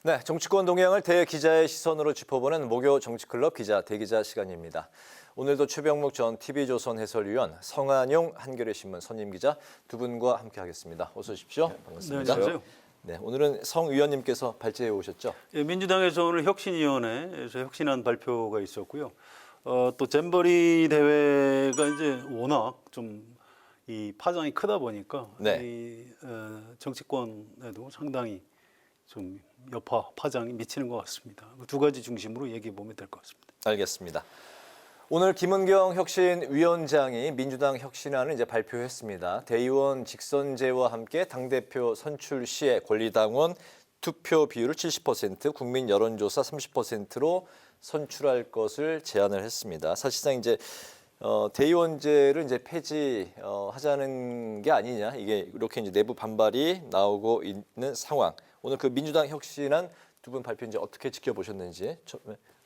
네, 정치권 동향을 대기자의 시선으로 짚어보는 목요 정치클럽 기자 대기자 시간입니다. 오늘도 최병묵 전 TV조선 해설위원, 성한용 한겨레 신문 선임 기자 두 분과 함께하겠습니다. 어서 오십시오. 반갑습니다. 네, 안녕하세요. 네, 오늘은 성 의원님께서 발제해 오셨죠? 예, 민주당에서 오늘 혁신위원회에서 혁신안 발표가 있었고요. 또 잼버리 대회가 이제 워낙 좀 이 파장이 크다 보니까 네. 이 정치권에도 상당히 좀 여파 파장이 미치는 것 같습니다. 두 가지 중심으로 얘기해 보면 될 것 같습니다. 알겠습니다. 오늘 김은경 혁신위원장이 민주당 혁신안을 이제 발표했습니다. 대의원 직선제와 함께 당대표 선출 시에 권리당원 투표 비율을 70%, 국민 여론조사 30%로 선출할 것을 제안을 했습니다. 사실상 이제 대의원제를 이제 폐지하자는 게 아니냐, 이게 이렇게 이제 내부 반발이 나오고 있는 상황. 오늘 그 민주당 혁신안 두 분 발표 이제 어떻게 지켜보셨는지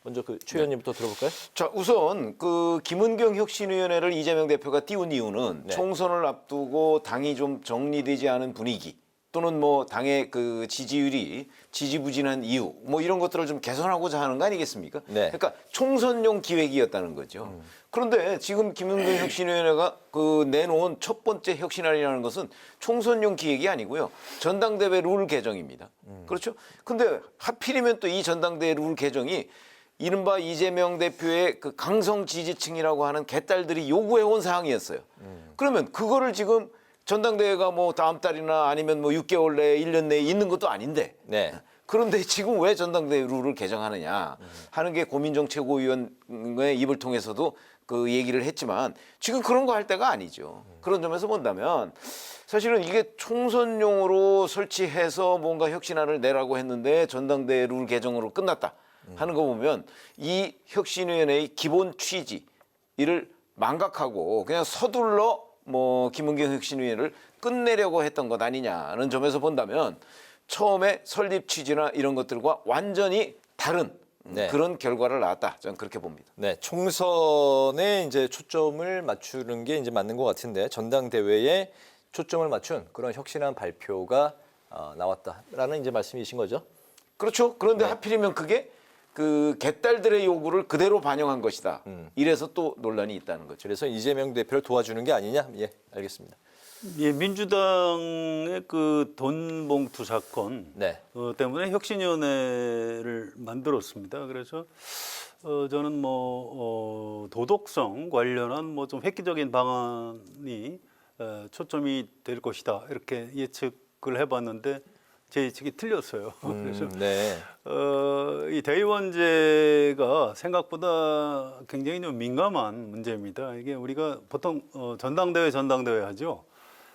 먼저 그 최 의원님부터 들어볼까요? 자, 우선 그 김은경 혁신위원회를 이재명 대표가 띄운 이유는 네. 총선을 앞두고 당이 좀 정리되지 않은 분위기 또는 뭐 당의 그 지지율이 지지부진한 이유 뭐 이런 것들을 좀 개선하고자 하는 거 아니겠습니까? 네. 그러니까 총선용 기획이었다는 거죠. 그런데 지금 김은경 혁신위원회가 그 내놓은 첫 번째 혁신안이라는 것은 총선용 기획이 아니고요. 전당대회 룰 개정입니다. 그렇죠? 근데 하필이면 또 이 전당대회 룰 개정이 이른바 이재명 대표의 그 강성 지지층이라고 하는 개딸들이 요구해온 사항이었어요. 그러면 그거를 지금 전당대회가 뭐 다음 달이나 아니면 뭐 6개월 내에 1년 내에 있는 것도 아닌데 네. 그런데 지금 왜 전당대회 룰을 개정하느냐 하는 게 고민정 최고위원의 입을 통해서도 그 얘기를 했지만 지금 그런 거 할 때가 아니죠. 그런 점에서 본다면 사실은 이게 총선용으로 설치해서 뭔가 혁신안을 내라고 했는데 전당대회 룰 개정으로 끝났다 하는 거 보면 이 혁신위원회의 기본 취지 이를 망각하고 그냥 서둘러 뭐 김은경 혁신위원회를 끝내려고 했던 것 아니냐는 점에서 본다면 처음에 설립 취지나 이런 것들과 완전히 다른 네. 그런 결과를 낳았다. 저는 그렇게 봅니다. 네, 총선에 이제 초점을 맞추는 게 이제 맞는 것 같은데 전당대회에 초점을 맞춘 그런 혁신안 발표가 나왔다라는 이제 말씀이신 거죠? 그렇죠. 그런데 하필이면 그게 그 개딸들의 요구를 그대로 반영한 것이다. 이래서 또 논란이 있다는 거죠. 그래서 이재명 대표를 도와주는 게 아니냐? 예, 알겠습니다. 예, 민주당의 그 돈 봉투 사건 네. 때문에 혁신위원회를 만들었습니다. 그래서 저는 뭐 도덕성 관련한 뭐 좀 획기적인 방안이 초점이 될 것이다 이렇게 예측을 해봤는데 제 예측이 틀렸어요. 그래서 네. 이 대의원제가 생각보다 굉장히 좀 민감한 문제입니다. 이게 우리가 보통 전당대회 하죠.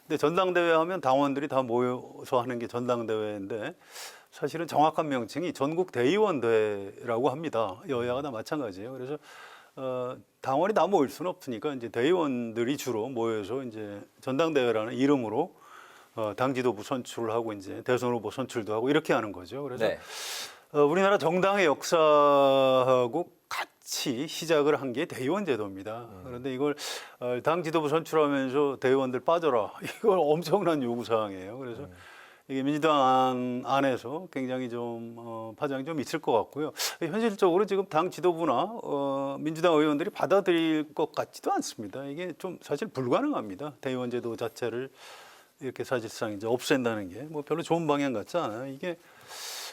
근데 전당대회 하면 당원들이 다 모여서 하는 게 전당대회인데 사실은 정확한 명칭이 전국 대의원대회라고 합니다. 여야가 다 마찬가지예요. 그래서 당원이 다 모일 수는 없으니까 이제 대의원들이 주로 모여서 이제 전당대회라는 이름으로 당 지도부 선출을 하고 이제 대선 후보 선출도 하고 이렇게 하는 거죠. 그래서 네. 우리나라 정당의 역사하고 같이 시작을 한 게 대의원 제도입니다. 그런데 이걸 당 지도부 선출하면서 대의원들 빠져라. 이건 엄청난 요구 사항이에요. 그래서 이게 민주당 안에서 굉장히 좀 파장이 좀 있을 것 같고요. 현실적으로 지금 당 지도부나 민주당 의원들이 받아들일 것 같지도 않습니다. 이게 좀 사실 불가능합니다. 대의원 제도 자체를 이렇게 사실상 이제 없앤다는 게 뭐 별로 좋은 방향 같지 않아요. 이게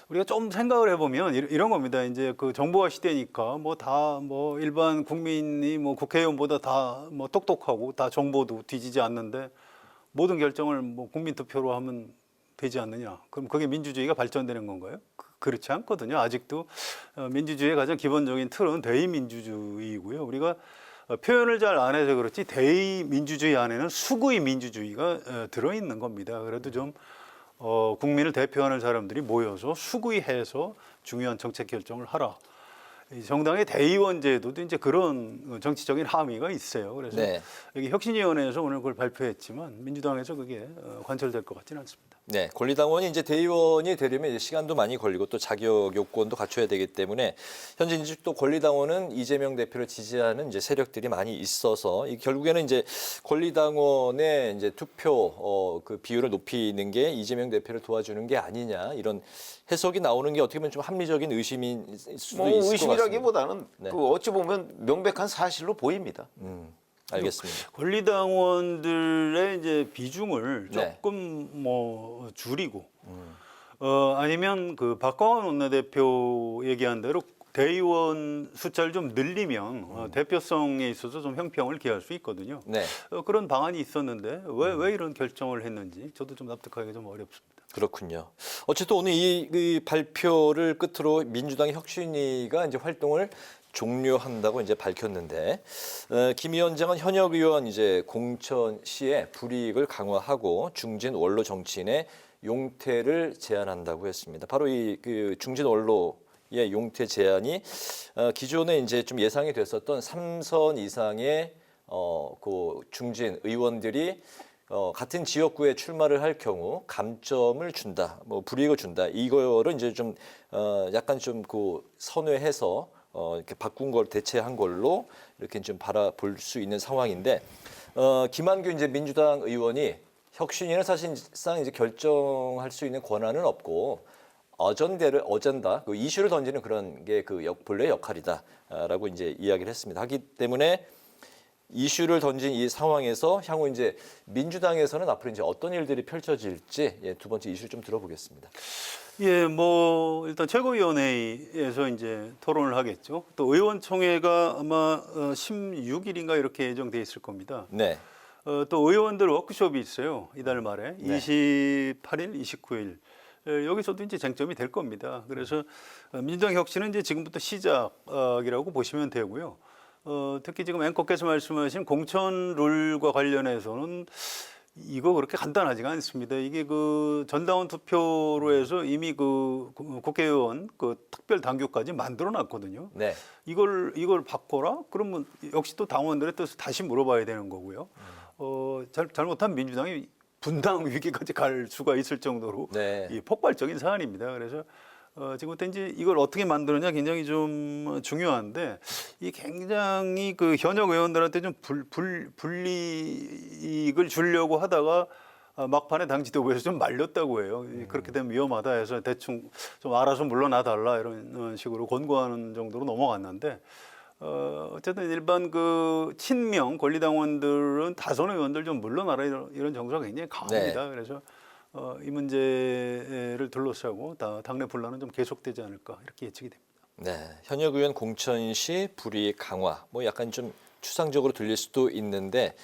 우리가 좀 생각을 해보면 이런 겁니다. 이제 그 정보화 시대니까 뭐 다 뭐 일반 국민이 뭐 국회의원보다 다 뭐 똑똑하고 다 정보도 뒤지지 않는데 모든 결정을 뭐 국민 투표로 하면 되지 않느냐. 그럼 그게 민주주의가 발전되는 건가요? 그렇지 않거든요. 아직도 민주주의의 가장 기본적인 틀은 대의민주주의이고요. 우리가 표현을 잘 안 해서 그렇지 대의 민주주의 안에는 수구의 민주주의가 들어있는 겁니다. 그래도 좀 국민을 대표하는 사람들이 모여서 수구의해서 중요한 정책 결정을 하라. 이 정당의 대의원 제도도 이제 그런 정치적인 함의가 있어요. 그래서 네. 여기 혁신위원회에서 오늘 그걸 발표했지만 민주당에서 그게 관철될 것 같지는 않습니다. 네, 권리당원이 이제 대의원이 되려면 이제 시간도 많이 걸리고 또 자격 요건도 갖춰야 되기 때문에 현재 이제 또 권리당원은 이재명 대표를 지지하는 이제 세력들이 많이 있어서 이 결국에는 이제 권리당원의 이제 투표 그 비율을 높이는 게 이재명 대표를 도와주는 게 아니냐 이런 해석이 나오는 게 어떻게 보면 좀 합리적인 의심일 수도 뭐 있을 것 같습니다. 의심이라기보다는 네. 그 어찌 보면 명백한 사실로 보입니다. 알겠습니다. 권리당원들의 이제 비중을 네. 조금 뭐 줄이고 아니면 그 박광원 원내대표 얘기한 대로 대의원 숫자를 좀 늘리면 대표성에 있어서 좀 형평을 기할 수 있거든요. 네. 그런 방안이 있었는데 왜 이런 결정을 했는지 저도 좀 납득하기가 좀 어렵습니다. 그렇군요. 어쨌든 오늘 이 발표를 끝으로 민주당 혁신위가 이제 활동을 종료한다고 이제 밝혔는데 김 위원장은 현역 의원 이제 공천시에 불이익을 강화하고 중진 원로 정치인의 용퇴를 제한한다고 했습니다. 바로 이 그 중진 원로의 용퇴 제한이 기존에 이제 좀 예상이 됐었던 3선 이상의 그 중진 의원들이 같은 지역구에 출마를 할 경우 감점을 준다, 뭐 불이익을 준다. 이거를 이제 좀 약간 좀 그 선회해서 이렇게 바꾼 걸 대체한 걸로 이렇게 좀 바라볼 수 있는 상황인데 김한규 이제 민주당 의원이 혁신위는 사실상 이제 결정할 수 있는 권한은 없고 어젠다, 그 이슈를 던지는 그런 게 그 본래 역할이다라고 이제 이야기를 했습니다. 하기 때문에 이슈를 던진 이 상황에서 향후 이제 민주당에서는 앞으로 이제 어떤 일들이 펼쳐질지 두 번째 이슈를 좀 들어보겠습니다. 예, 뭐 일단 최고위원회에서 이제 토론을 하겠죠. 또 의원총회가 아마 16일인가 이렇게 예정돼 있을 겁니다. 네. 또 의원들 워크숍이 있어요. 이달 말에 네. 28일, 29일. 여기서도 이제 쟁점이 될 겁니다. 그래서 민주당 혁신은 이제 지금부터 시작이라고 보시면 되고요. 특히 지금 앵커께서 말씀하신 공천 룰과 관련해서는 이거 그렇게 간단하지가 않습니다. 이게 그 전당원 투표로 해서 이미 그 국회의원 그 특별 당규까지 만들어 놨거든요. 네. 이걸 바꿔라? 그러면 역시 또 당원들의 뜻을 다시 물어봐야 되는 거고요. 잘못하면 민주당이 분당 위기까지 갈 수가 있을 정도로 네. 이 폭발적인 사안입니다. 그래서 지금부터 이제 이걸 어떻게 만드느냐 굉장히 좀 중요한데 이 굉장히 그 현역 의원들한테 좀 불이익을 주려고 하다가 막판에 당 지도부에서 좀 말렸다고 해요. 그렇게 되면 위험하다 해서 대충 좀 알아서 물러나 달라 이런 식으로 권고하는 정도로 넘어갔는데 어쨌든 일반 그 친명 권리당원들은 다선 의원들 좀 물러나라 이런 정서가 굉장히 강합니다. 그래서 이 문제를 둘러싸고 당내 분란은 좀 계속되지 않을까 이렇게 예측이 됩니다. 네, 현역 의원 공천 시 불이익 강화, 뭐 약간 좀 추상적으로 들릴 수도 있는데,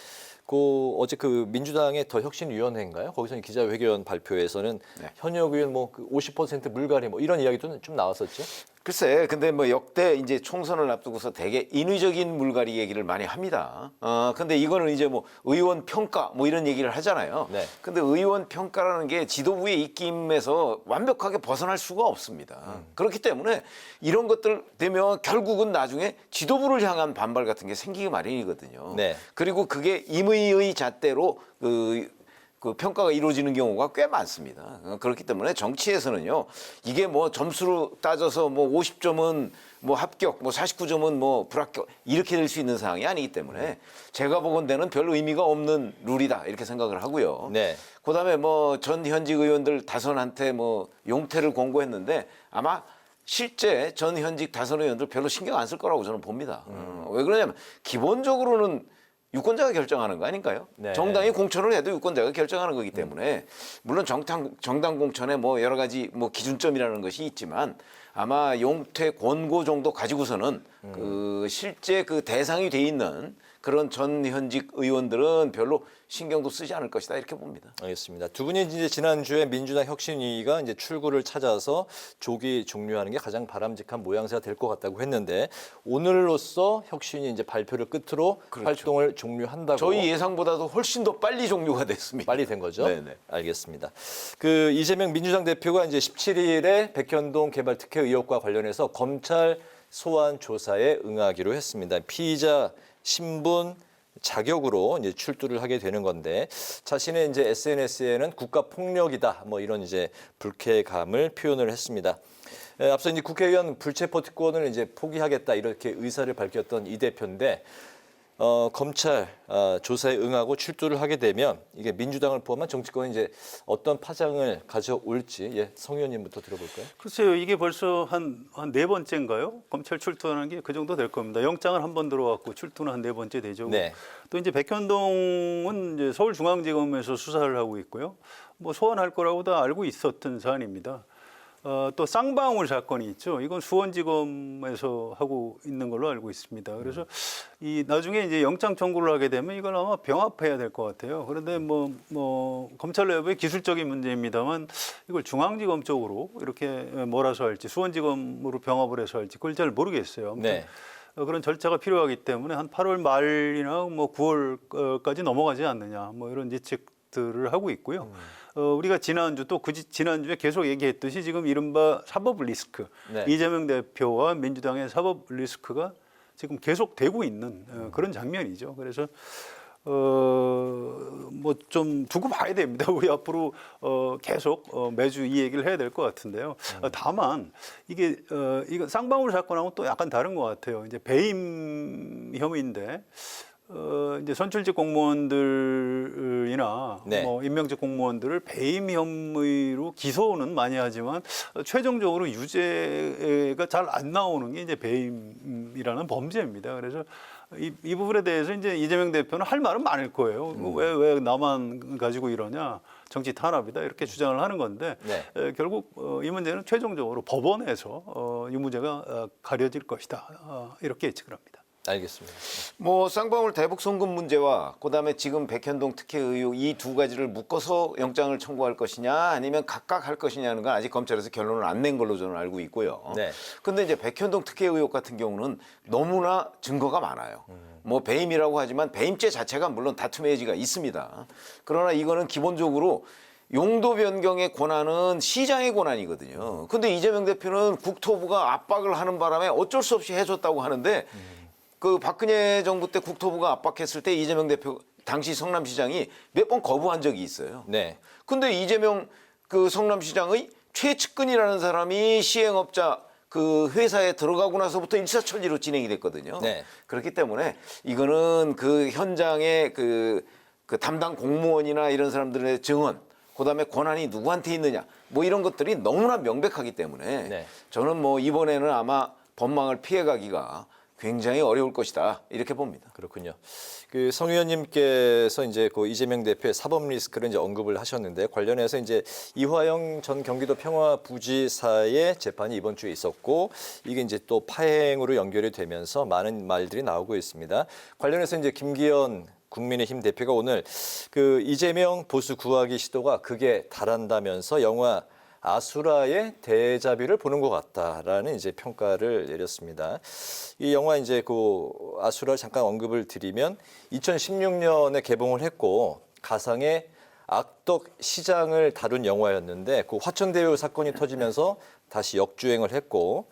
어제 그 민주당의 더 혁신위원회인가요? 거기서 기자회견 발표에서는 네. 현역 의원 뭐 50% 물갈이 뭐 이런 이야기도 좀 나왔었죠. 글쎄, 근데 뭐 역대 이제 총선을 앞두고서 되게 인위적인 물갈이 얘기를 많이 합니다. 근데 이거는 이제 뭐 의원 평가 뭐 이런 얘기를 하잖아요. 네. 근데 의원 평가라는 게 지도부의 입김에서 완벽하게 벗어날 수가 없습니다. 그렇기 때문에 이런 것들 되면 결국은 나중에 지도부를 향한 반발 같은 게 생기기 마련이거든요. 네. 그리고 그게 임의의 잣대로 그 평가가 이루어지는 경우가 꽤 많습니다. 그렇기 때문에 정치에서는요, 이게 뭐 점수로 따져서 뭐 50점은 뭐 합격, 뭐 49점은 뭐 불합격 이렇게 될 수 있는 상황이 아니기 때문에 제가 보건대는 별 의미가 없는 룰이다 이렇게 생각을 하고요. 네. 그다음에 뭐 전 현직 의원들 다선한테 뭐 용퇴를 권고했는데 아마 실제 전 현직 다선 의원들 별로 신경 안 쓸 거라고 저는 봅니다. 왜 그러냐면 기본적으로는 유권자가 결정하는 거 아닌가요? 네. 정당이 공천을 해도 유권자가 결정하는 거기 때문에 물론 정당 공천에 뭐 여러 가지 뭐 기준점이라는 것이 있지만 아마 용퇴 권고 정도 가지고서는 그 실제 그 대상이 돼 있는 그런 전 현직 의원들은 별로 신경도 쓰지 않을 것이다 이렇게 봅니다. 알겠습니다. 두 분이 이제 지난주에 민주당 혁신위가 이제 출구를 찾아서 조기 종료하는 게 가장 바람직한 모양새가 될 것 같다고 했는데 오늘로써 혁신이 이제 발표를 끝으로 그렇죠. 활동을 종료한다고. 저희 예상보다도 훨씬 더 빨리 종료가 됐습니다. 빨리 된 거죠? 네네. 알겠습니다. 그 이재명 민주당 대표가 이제 17일에 백현동 개발 특혜 의혹과 관련해서 검찰 소환 조사에 응하기로 했습니다. 피의자 신분, 자격으로 이제 출두를 하게 되는 건데 자신의 이제 SNS에는 국가 폭력이다 뭐 이런 이제 불쾌감을 표현을 했습니다. 앞서 이제 국회의원 불체포 특권을 이제 포기하겠다 이렇게 의사를 밝혔던 이 대표인데 검찰 조사에 응하고 출두를 하게 되면 이게 민주당을 포함한 정치권이 이제 어떤 파장을 가져올지 성 의원님부터 들어볼까요? 글쎄요, 이게 벌써 한 네 번째인가요? 검찰 출두하는 게 그 정도 될 겁니다. 영장을 한 번 들어왔고 출두는 한 네 번째 되죠. 네. 또 이제 백현동은 이제 서울중앙지검에서 수사를 하고 있고요. 뭐 소환할 거라고 다 알고 있었던 사안입니다. 또 쌍방울 사건이 있죠. 이건 수원지검에서 하고 있는 걸로 알고 있습니다. 그래서 이 나중에 이제 영장 청구를 하게 되면 이걸 아마 병합해야 될 것 같아요. 그런데 뭐 검찰 내부의 기술적인 문제입니다만 이걸 중앙지검 쪽으로 이렇게 몰아서 할지 수원지검으로 병합을 해서 할지 그걸 잘 모르겠어요. 아무튼 네. 그런 절차가 필요하기 때문에 한 8월 말이나 뭐 9월까지 넘어가지 않느냐 뭐 이런 예측들을 하고 있고요. 우리가 지난주 또 지난주에 계속 얘기했듯이 지금 이른바 사법 리스크 네. 이재명 대표와 민주당의 사법 리스크가 지금 계속 되고 있는 그런 장면이죠. 그래서 뭐 좀 두고 봐야 됩니다. 우리 앞으로 계속 매주 이 얘기를 해야 될 것 같은데요. 다만 이게 이거 쌍방울 사건하고 또 약간 다른 것 같아요. 이제 배임 혐의인데. 이제 선출직 공무원들이나 네. 뭐 임명직 공무원들을 배임 혐의로 기소는 많이 하지만 최종적으로 유죄가 잘 안 나오는 게 이제 배임이라는 범죄입니다. 그래서 이 부분에 대해서 이제 이재명 대표는 할 말은 많을 거예요. 왜 나만 가지고 이러냐? 정치 탄압이다 이렇게 주장을 하는 건데 네. 결국 이 문제는 최종적으로 법원에서 유무죄가 가려질 것이다 이렇게 예측을 합니다. 알겠습니다. 뭐 쌍방울 대북 송금 문제와 그다음에 지금 백현동 특혜 의혹 이 두 가지를 묶어서 영장을 청구할 것이냐 아니면 각각 할 것이냐는 건 아직 검찰에서 결론을 안 낸 걸로 저는 알고 있고요. 네. 근데 이제 백현동 특혜 의혹 같은 경우는 너무나 증거가 많아요. 뭐 배임이라고 하지만 배임죄 자체가 물론 다툼의 여지가 있습니다. 그러나 이거는 기본적으로 용도 변경의 권한은 시장의 권한이거든요. 근데 이재명 대표는 국토부가 압박을 하는 바람에 어쩔 수 없이 해줬다고 하는데 그 박근혜 정부 때 국토부가 압박했을 때 이재명 대표 당시 성남시장이 몇 번 거부한 적이 있어요. 네. 근데 이재명 그 성남시장의 최측근이라는 사람이 시행업자 그 회사에 들어가고 나서부터 일사천리로 진행이 됐거든요. 네. 그렇기 때문에 이거는 그 현장의 그 담당 공무원이나 이런 사람들의 증언, 그다음에 권한이 누구한테 있느냐, 뭐 이런 것들이 너무나 명백하기 때문에 네. 저는 뭐 이번에는 아마 법망을 피해가기가 굉장히 어려울 것이다 이렇게 봅니다. 그렇군요. 그 성 의원님께서 이제 그 이재명 대표의 사법 리스크를 이제 언급을 하셨는데 관련해서 이제 이화영 전 경기도 평화부지사의 재판이 이번 주에 있었고 이게 이제 또 파행으로 연결이 되면서 많은 말들이 나오고 있습니다. 관련해서 이제 김기현 국민의힘 대표가 오늘 그 이재명 보수 구하기 시도가 극에 달한다면서 영화 아수라의 대자뷰를 보는 것 같다라는 이제 평가를 내렸습니다. 이 영화 이제 그 아수라를 잠깐 언급을 드리면 2016년에 개봉을 했고 가상의 악덕 시장을 다룬 영화였는데 그 화천대유 사건이 터지면서 다시 역주행을 했고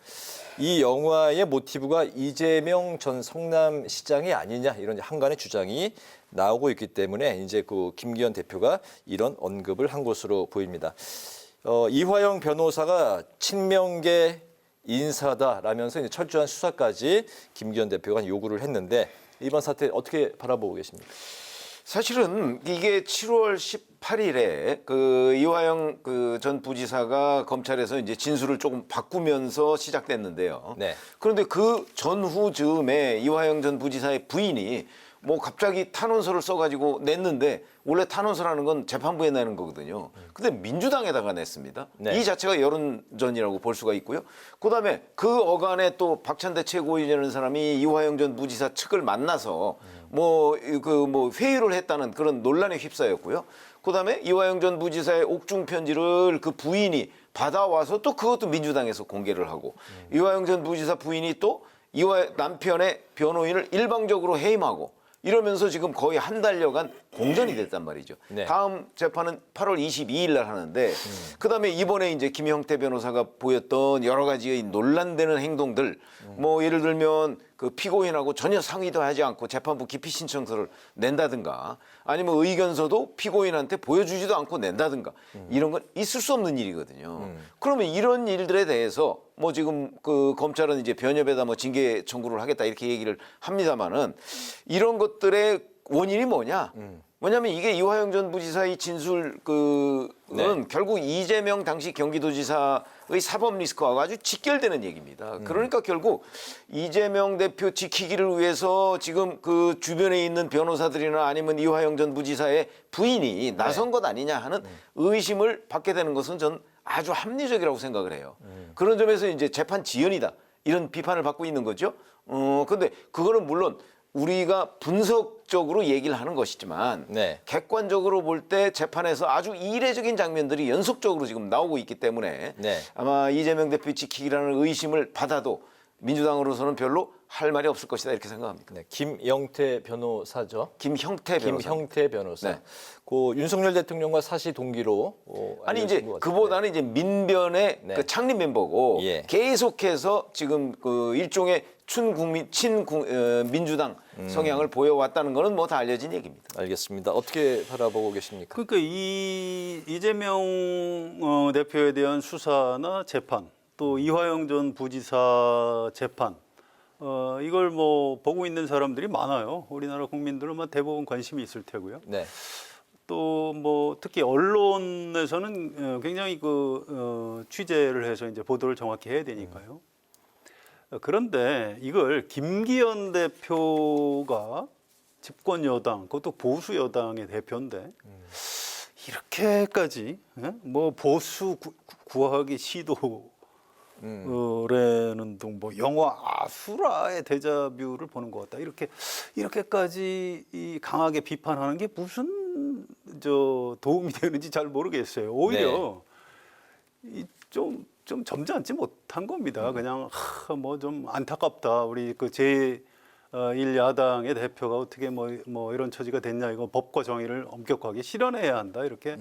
이 영화의 모티브가 이재명 전 성남시장이 아니냐 이런 한간의 주장이 나오고 있기 때문에 이제 그 김기현 대표가 이런 언급을 한 것으로 보입니다. 이화영 변호사가 친명계 인사다라면서 이제 철저한 수사까지 김기현 대표가 요구를 했는데 이번 사태 어떻게 바라보고 계십니까? 사실은 이게 7월 18일에 그 이화영 그 전 부지사가 검찰에서 이제 진술을 조금 바꾸면서 시작됐는데요. 네. 그런데 그 전후 즈음에 이화영 전 부지사의 부인이 뭐 갑자기 탄원서를 써가지고 냈는데 원래 탄원서라는 건 재판부에 내는 거거든요. 근데 민주당에다가 냈습니다. 네. 이 자체가 여론전이라고 볼 수가 있고요. 그다음에 그 어간에 또 박찬대 최고위원이라는 사람이 이화영 전 부지사 측을 만나서 뭐 회유를 했다는 그런 논란에 휩싸였고요. 그다음에 이화영 전 부지사의 옥중 편지를 그 부인이 받아와서 또 그것도 민주당에서 공개를 하고 이화영 전 부지사 부인이 또 남편의 변호인을 일방적으로 해임하고 이러면서 지금 거의 한 달여간 공전이 됐단 말이죠. 네. 다음 재판은 8월 22일 날 하는데 그다음에 이번에 이제 김형태 변호사가 보였던 여러 가지의 논란되는 행동들 뭐 예를 들면 그 피고인하고 전혀 상의도 하지 않고 재판부 기피 신청서를 낸다든가 아니면 의견서도 피고인한테 보여주지도 않고 낸다든가 이런 건 있을 수 없는 일이거든요. 그러면 이런 일들에 대해서 뭐 지금 그 검찰은 이제 변협에다 뭐 징계 청구를 하겠다 이렇게 얘기를 합니다만은 이런 것들의 원인이 뭐냐? 뭐냐면 이게 이화영 전 부지사의 진술 그는 결국 이재명 당시 경기도지사의 사법 리스크하고 아주 직결되는 얘기입니다. 그러니까 결국 이재명 대표 지키기를 위해서 지금 그 주변에 있는 변호사들이나 아니면 이화영 전 부지사의 부인이 나선 것 아니냐 하는 의심을 받게 되는 것은 전 아주 합리적이라고 생각을 해요. 그런 점에서 이제 재판 지연이다 이런 비판을 받고 있는 거죠. 근데 그거는 물론 우리가 분석적으로 얘기를 하는 것이지만 네. 객관적으로 볼 때 재판에서 아주 이례적인 장면들이 연속적으로 지금 나오고 있기 때문에 네. 아마 이재명 대표 지키기라는 의심을 받아도 민주당으로서는 별로 할 말이 없을 것이다 이렇게 생각합니다. 네, 김영태 변호사죠. 김형태 변호사. 김형태 변호사. 네. 그 윤석열 대통령과 사시 동기로 아니 이제 알려진 것 같은데. 그보다는 이제 민변의 네. 그 창립 멤버고 예. 계속해서 지금 그 일종의 민주당 성향을 보여왔다는 거는 뭐 다 알려진 얘기입니다. 알겠습니다. 어떻게 바라보고 계십니까? 그러니까 이 이재명 대표에 대한 수사나 재판, 또 이화영 전 부지사 재판, 이걸 뭐 보고 있는 사람들이 많아요. 우리나라 국민들은 대부분 관심이 있을 테고요. 네. 또 뭐 특히 언론에서는 굉장히 취재를 해서 이제 보도를 정확히 해야 되니까요. 그런데 이걸 김기현 대표가 집권 여당, 그것도 보수 여당의 대표인데 이렇게까지 뭐 보수 구하기 시도라는 등 뭐 영화 아수라의 데자뷰를 보는 것 같다. 이렇게까지 이 강하게 비판하는 게 무슨 도움이 되는지 잘 모르겠어요. 오히려 좀 점잖지 못한 겁니다. 그냥 뭐 좀 안타깝다. 우리 그 제1야당의 대표가 어떻게 뭐 이런 처지가 됐냐. 이거 법과 정의를 엄격하게 실현해야 한다. 이렇게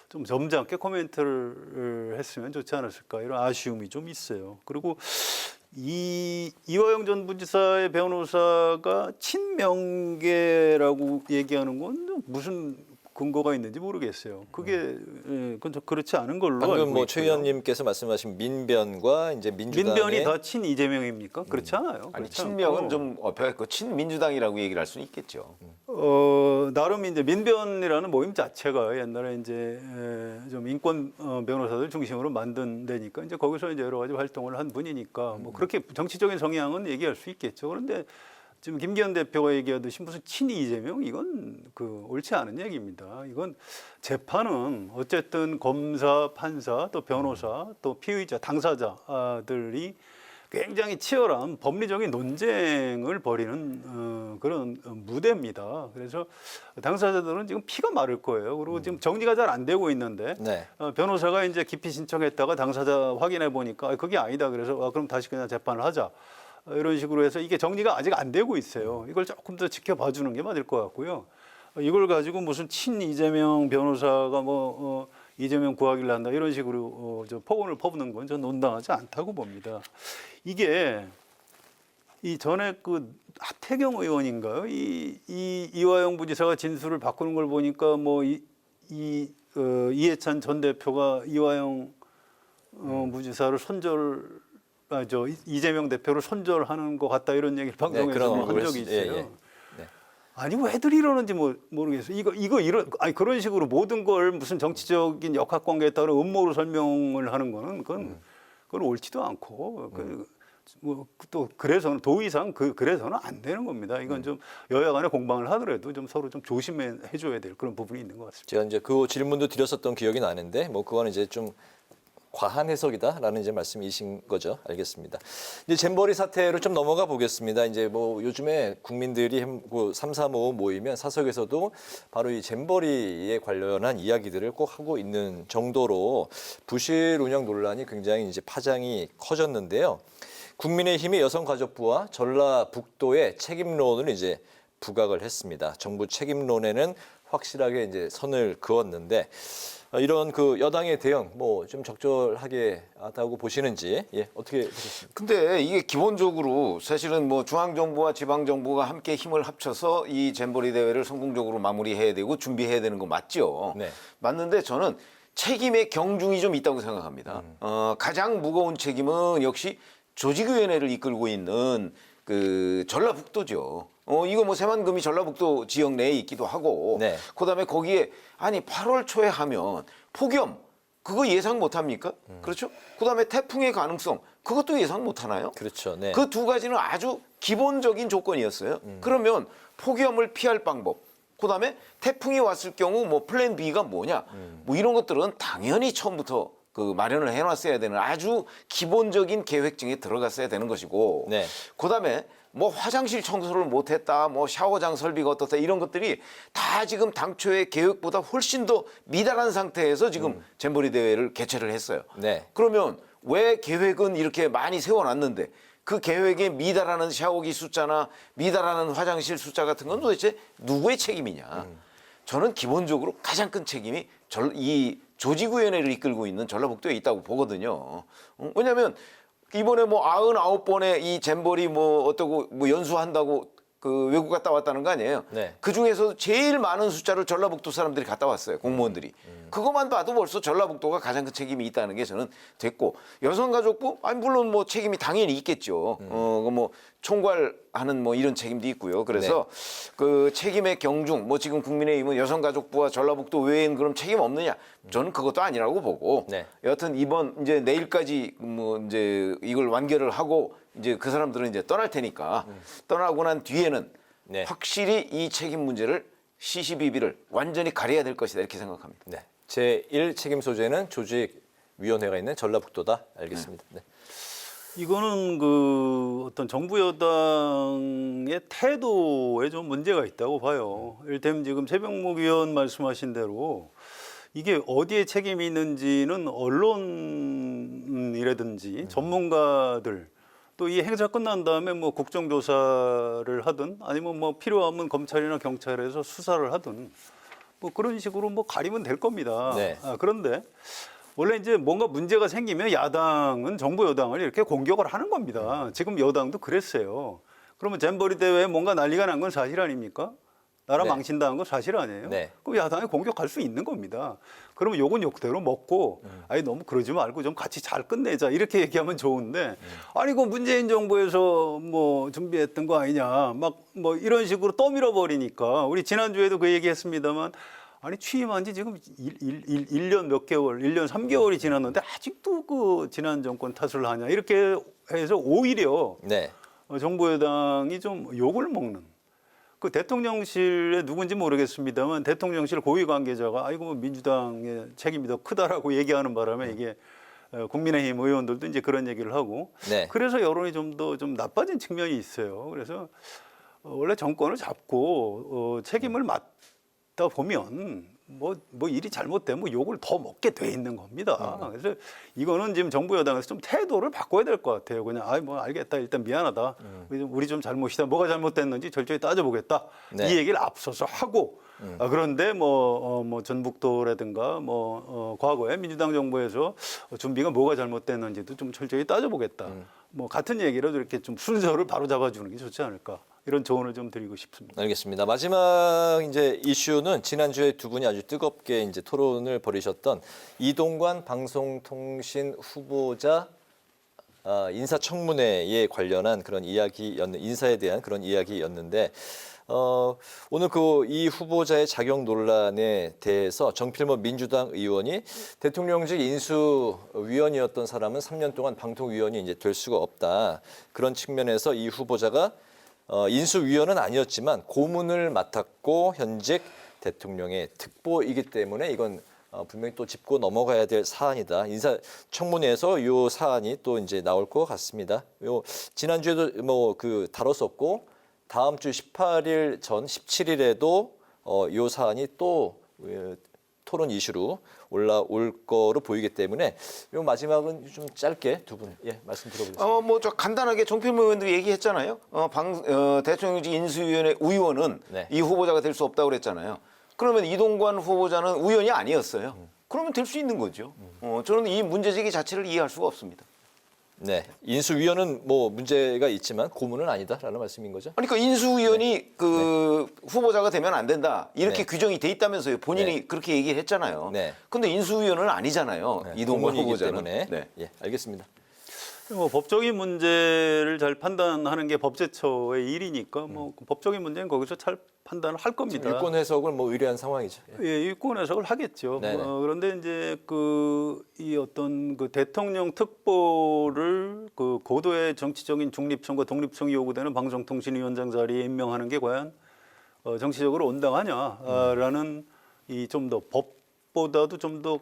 좀 점잖게 코멘트를 했으면 좋지 않았을까. 이런 아쉬움이 좀 있어요. 그리고 이화영 전 부지사의 변호사가 친명계라고 얘기하는 건 무슨 근거가 있는지 모르겠어요. 그건 좀 그렇지 않은 걸로 알고 방금 있고요. 최 의원님께서 말씀하신 민변과 이제 민주당의 민변이 더 친 이재명입니까? 그렇지 않아요. 아니 그렇지 친명은 않고. 좀 그 친민주당이라고 얘기를 할 수는 있겠죠. 나름 이제 민변이라는 모임 자체가 옛날에 이제 좀 인권 변호사들 중심으로 만든 데니까 이제 거기서 이제 여러 가지 활동을 한 분이니까 뭐 그렇게 정치적인 성향은 얘기할 수 있겠죠. 그런데 지금 김기현 대표가 얘기하듯이 무슨 친이 이재명 이건 옳지 않은 얘기입니다. 이건 재판은 어쨌든 검사, 판사, 또 변호사, 또 피의자, 당사자들이 굉장히 치열한 법리적인 논쟁을 벌이는 그런 무대입니다. 그래서 당사자들은 지금 피가 마를 거예요. 그리고 지금 정리가 잘 안 되고 있는데 네. 변호사가 이제 기피 신청했다가 당사자 확인해 보니까 그게 아니다. 그래서 그럼 다시 그냥 재판을 하자. 이런 식으로 해서 이게 정리가 아직 안 되고 있어요. 이걸 조금 더 지켜봐 주는 게 맞을 것 같고요. 이걸 가지고 무슨 친 이재명 변호사가 이재명 구하기를 한다 이런 식으로 폭언을 퍼붓는 건 저는 온당하지 않다고 봅니다. 이게 이 전에 하태경 의원인가요? 이화영 부지사가 진술을 바꾸는 걸 보니까 이해찬 전 대표가 이화영 부지사를 이재명 대표를 손절하는 것 같다 이런 얘기를 방송에서 그런 한 적이 있어요. 예. 네. 아니 왜들 이러는지 모르겠어요. 그런 식으로 모든 걸 무슨 정치적인 역학관계에 따른 음모로 설명을 하는 거는 그건 옳지도 않고 또 그래서는 더 이상 그래서는 안 되는 겁니다. 이건 좀 여야 간에 공방을 하더라도 좀 서로 좀 조심해 줘야 될 그런 부분이 있는 것 같습니다. 제가 이제 그 질문도 드렸었던 기억이 나는데 그거는 이제 좀 과한 해석이다라는 이제 말씀이신 거죠. 알겠습니다. 이제 잼버리 사태로 좀 넘어가 보겠습니다. 이제 요즘에 국민들이 335 모이면 사석에서도 바로 이 잼버리에 관련한 이야기들을 꼭 하고 있는 정도로 부실 운영 논란이 굉장히 이제 파장이 커졌는데요. 국민의힘의 여성가족부와 전라북도의 책임론을 이제 부각을 했습니다. 정부 책임론에는 확실하게 이제 선을 그었는데 이런 그 여당의 대응 뭐 좀 적절하게 하다고 보시는지 어떻게 보셨습니까? 근데 이게 기본적으로 사실은 뭐 중앙정부와 지방정부가 함께 힘을 합쳐서 이 잼버리 대회를 성공적으로 마무리해야 되고 준비해야 되는 거 맞죠? 네. 맞는데 저는 책임의 경중이 좀 있다고 생각합니다. 가장 무거운 책임은 역시 조직위원회를 이끌고 있는 그 전라북도죠. 이거 뭐 새만금이 전라북도 지역 내에 있기도 하고, 네. 그다음에 거기에 아니 8월 초에 하면 폭염 그거 예상 못 합니까? 그렇죠? 그다음에 태풍의 가능성 그것도 예상 못 하나요? 그렇죠. 네. 그 두 가지는 아주 기본적인 조건이었어요. 그러면 폭염을 피할 방법, 그다음에 태풍이 왔을 경우 뭐 플랜 B가 뭐냐, 뭐 이런 것들은 당연히 처음부터 그 마련을 해놨어야 되는 아주 기본적인 계획증에 들어갔어야 되는 것이고, 네. 그다음에 뭐 화장실 청소를 못했다, 뭐 샤워장 설비가 어떻다 이런 것들이 다 지금 당초의 계획보다 훨씬 더 미달한 상태에서 지금 잼버리 대회를 개최를 했어요. 네. 그러면 왜 계획은 이렇게 많이 세워놨는데 그 계획에 미달하는 샤워기 숫자나 미달하는 화장실 숫자 같은 건 도대체 누구의 책임이냐? 저는 기본적으로 가장 큰 책임이 이 조직위원회를 이끌고 있는 전라북도에 있다고 보거든요. 왜냐하면 이번에 뭐 99번의 이 잼버리 뭐 어떠고 뭐 연수한다고 그 외국 갔다 왔다는 거 아니에요. 네. 그 중에서 제일 많은 숫자를 전라북도 사람들이 갔다 왔어요. 공무원들이. 그것만 봐도 벌써 전라북도가 가장 큰 책임이 있다는 게 저는 됐고, 여성가족부 아니 물론 뭐 책임이 당연히 있겠죠. 뭐 총괄하는 뭐 이런 책임도 있고요. 그래서 그 책임의 경중 뭐 지금 국민의힘은 여성가족부와 전라북도 외에는 그럼 책임 없느냐? 저는 그것도 아니라고 보고. 네. 여하튼 이번 이제 내일까지 뭐 이제 이걸 완결을 하고 이제 그 사람들은 이제 떠날 테니까 떠나고 난 뒤에는 네. 확실히 이 책임 문제를 시시비비를 완전히 가려야 될 것이다 이렇게 생각합니다. 네. 제1 책임 소재는 조직위원회가 있는 전라북도다. 알겠습니다. 네. 이거는 그 어떤 정부 여당의 태도에 좀 문제가 있다고 봐요. 이를테면 지금 최병목 의원 말씀하신 대로 이게 어디에 책임이 있는지는 언론이라든지 전문가들 또 이 행사 끝난 다음에 뭐 국정조사를 하든 아니면 뭐 필요하면 검찰이나 경찰에서 수사를 하든 뭐 그런 식으로 뭐 가리면 될 겁니다. 네. 그런데 원래 이제 뭔가 문제가 생기면 야당은 정부 여당을 이렇게 공격을 하는 겁니다. 지금 여당도 그랬어요. 그러면 잼버리 대회에 뭔가 난리가 난 건 사실 아닙니까? 나라 네. 망친다는 건 사실 아니에요. 네. 그럼 야당이 공격할 수 있는 겁니다. 그러면 욕은 욕대로 먹고 아니 너무 그러지 말고 좀 같이 잘 끝내자 이렇게 얘기하면 좋은데 아니 그 문재인 정부에서 뭐 준비했던 거 아니냐 막 뭐 이런 식으로 떠밀어 버리니까 우리 지난주에도 그 얘기했습니다만 아니 취임한 지 지금 1년 몇 개월, 1년 3개월이 지났는데 아직도 그 지난 정권 탓을 하냐 이렇게 해서 오히려 네. 정부 여당이 좀 욕을 먹는 그 대통령실에 누군지 모르겠습니다만 대통령실 고위 관계자가 아이고 뭐 민주당의 책임이 더 크다라고 얘기하는 바람에 이게 국민의힘 의원들도 이제 그런 얘기를 하고 네. 그래서 여론이 좀 더 좀 나빠진 측면이 있어요. 그래서 원래 정권을 잡고 책임을 맡다 보면 뭐 일이 잘못되면 뭐 욕을 더 먹게 돼 있는 겁니다. 그래서 이거는 지금 정부 여당에서 좀 태도를 바꿔야 될 것 같아요. 그냥 아이 뭐 알겠다 일단 미안하다. 우리 좀 잘못이다. 뭐가 잘못됐는지 철저히 따져보겠다. 네. 이 얘기를 앞서서 하고 그런데 뭐 전북도라든가 과거에 민주당 정부에서 준비가 뭐가 잘못됐는지도 좀 철저히 따져보겠다. 뭐 같은 얘기라도 이렇게 좀 순서를 바로 잡아주는 게 좋지 않을까. 이런 조언을 좀 드리고 싶습니다. 알겠습니다. 마지막 이제 이슈는 지난주에 두 분이 아주 뜨겁게 이제 토론을 벌이셨던 이동관 방송통신 후보자 인사청문회에 관련한 그런 인사에 대한 그런 이야기였는데 오늘 이 후보자의 자격 논란에 대해서 정필모 민주당 의원이 대통령직 인수위원이었던 사람은 3년 동안 방통위원이 이제 될 수가 없다. 그런 측면에서 이 후보자가 인수위원은 아니었지만 고문을 맡았고 현직 대통령의 특보이기 때문에 이건 분명히 또 짚고 넘어가야 될 사안이다. 인사청문회에서 이 사안이 또 이제 나올 것 같습니다. 지난주에도 뭐 다뤘었고 다음 주 18일 전 17일에도 이 사안이 또 토론 이슈로 올라올 거로 보이기 때문에 요 마지막은 좀 짧게 두 분 말씀 들어보겠습니다. 뭐 저 간단하게 정필모 의원들이 얘기했잖아요. 대통령직 인수위원회 의원은 네. 이 후보자가 될 수 없다고 그랬잖아요. 그러면 이동관 후보자는 의원이 아니었어요. 그러면 될 수 있는 거죠. 저는 이 문제제기 자체를 이해할 수가 없습니다. 네, 인수위원은 뭐 문제가 있지만 고문은 아니다라는 말씀인 거죠? 아니, 그러니까 인수위원이 그 후보자가 되면 안 된다 이렇게 네. 규정이 돼 있다면서요. 본인이 네. 그렇게 얘기를 했잖아요. 네. 근데 인수위원은 아니잖아요. 네, 이동관 고문이기 후보자는. 때문에. 네. 예, 알겠습니다. 뭐 법적인 문제를 잘 판단하는 게 법제처의 일이니까 뭐 법적인 문제는 거기서 잘 판단을 할 겁니다. 유권 해석을 뭐 의뢰한 상황이죠. 예. 예, 유권 해석을 하겠죠. 네네. 그런데 이제 이 어떤 그 대통령 특보를 그 고도의 정치적인 중립성과 독립성이 요구되는 방송통신위원장 자리에 임명하는 게 과연 정치적으로 온당하냐라는 이 좀 더 법보다도 좀 더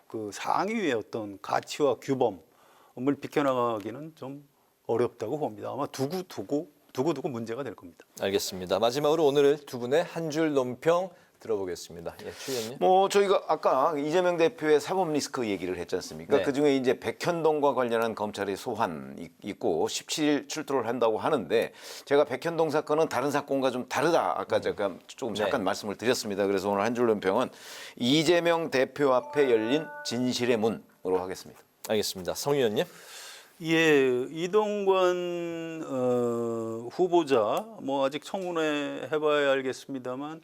그 상위의 어떤 가치와 규범을 비켜나가기는 좀 어렵다고 봅니다. 아마 두고두고 문제가 될 겁니다. 알겠습니다. 마지막으로 오늘 두 분의 한 줄 논평 들어보겠습니다. 예, 추 의원님. 뭐 저희가 아까 이재명 대표의 사법 리스크 얘기를 했지 않습니까? 네. 그중에 이제 백현동과 관련한 검찰의 소환 있고 17일 출두를 한다고 하는데 제가 백현동 사건은 다른 사건과 좀 다르다. 아까 잠깐 네. 말씀을 드렸습니다. 그래서 오늘 한 줄 논평은 이재명 대표 앞에 열린 진실의 문으로 하겠습니다. 알겠습니다. 성 의원님. 예, 이동관 후보자 뭐 아직 청문회 해봐야 알겠습니다만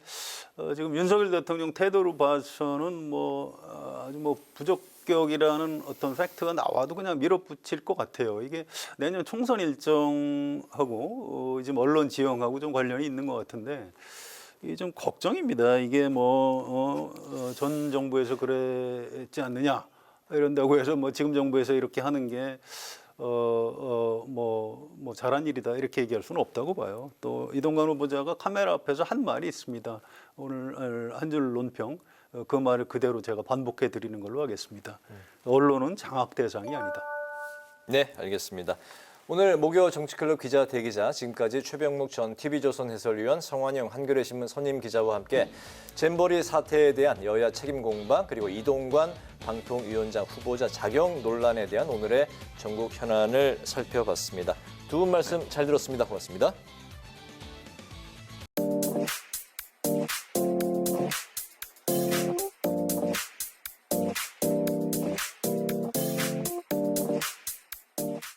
지금 윤석열 대통령 태도로 봐서는 뭐 아주 뭐 부적격이라는 어떤 팩트가 나와도 그냥 밀어붙일 것 같아요. 이게 내년 총선 일정하고 지금 언론 지형하고 좀 관련이 있는 것 같은데 이게 좀 걱정입니다. 이게 뭐 전 정부에서 그랬지 않느냐 이런다고 해서 뭐 지금 정부에서 이렇게 하는 게 뭐 잘한 일이다 이렇게 얘기할 수는 없다고 봐요. 또 이동관 후보자가 카메라 앞에서 한 말이 있습니다. 오늘 한 줄 논평 그 말을 그대로 제가 반복해 드리는 걸로 하겠습니다. 언론은 장악 대상이 아니다. 네, 알겠습니다. 오늘 목요 정치클럽 기자 대기자 지금까지 최병묵 전 TV조선 해설위원 성환영 한겨레 신문 선임 기자와 함께 잼버리 사태에 대한 여야 책임 공방 그리고 이동관 방통위원장 후보자 자격 논란에 대한 오늘의 전국 현안을 살펴봤습니다. 두 분 말씀 잘 들었습니다. 고맙습니다.